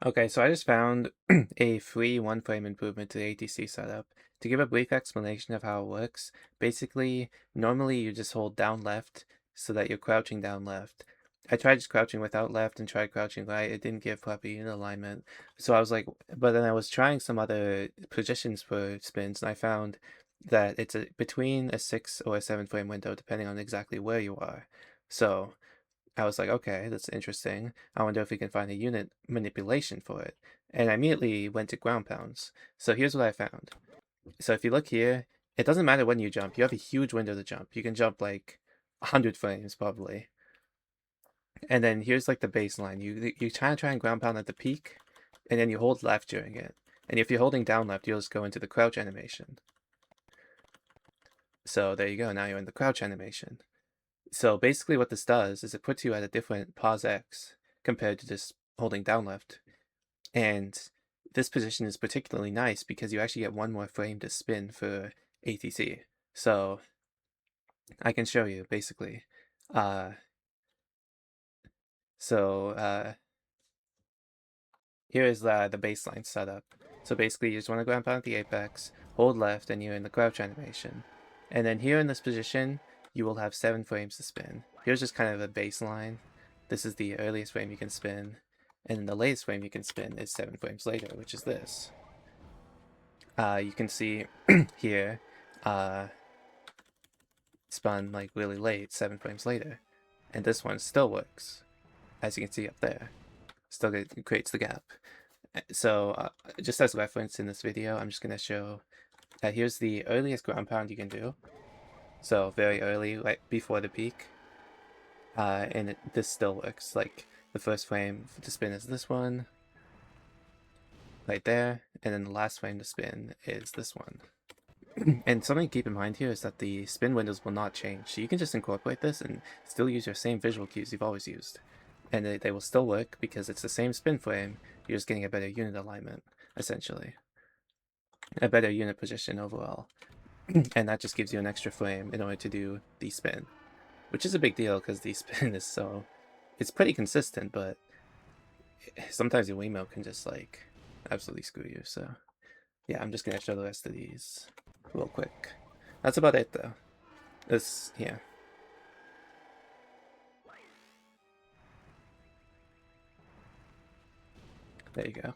Okay, so I just found a free one-frame improvement to the ATC setup. To give a brief explanation of how it works, basically, normally you just hold down left so that you're crouching down left. I tried just crouching without left and tried crouching right. It didn't give proper unit alignment. So I was like, but then I was trying some other positions for spins, and I found that it's between a 6 or a 7 frame window, depending on exactly where you are. So I was like, okay, that's interesting. I wonder if we can find a unit manipulation for it. And I immediately went to ground pounds. So here's what I found. So if you look here, it doesn't matter when you jump. You have a huge window to jump. You can jump like 100 frames probably. And then here's like the baseline. You try and ground pound at the peak, and then you hold left during it. And if you're holding down left, you'll just go into the crouch animation. So there you go. Now you're in the crouch animation. So basically what this does is it puts you at a different pos X compared to just holding down left. And this position is particularly nice because you actually get one more frame to spin for ATC. So I can show you basically. Uh, so here is the baseline setup. So basically you just want to ground pound at the apex, hold left, and you're in the crouch animation. And then here in this position, you will have 7 frames to spin. Here's just kind of a baseline. This is the earliest frame you can spin. And then the latest frame you can spin is 7 frames later, which is this. You can see here, spun like really late, 7 frames later. And this one still works, as you can see up there. Still creates the gap. So just as reference in this video, I'm just going to show that here's the earliest ground pound you can do. So very early, right before the peak. And this still works. Like the first frame to spin is this one, right there, and then the last frame to spin is this one. And something to keep in mind here is that the spin windows will not change. So you can just incorporate this and still use your same visual cues you've always used. And they will still work because it's the same spin frame, you're just getting a better unit alignment, essentially. A better unit position overall. And that just gives you an extra frame in order to do the spin. Which is a big deal because the spin is so... It's pretty consistent, but sometimes your Wiimote can just like absolutely screw you, so... Yeah, I'm just gonna show the rest of these real quick. That's about it though. Yeah. There you go.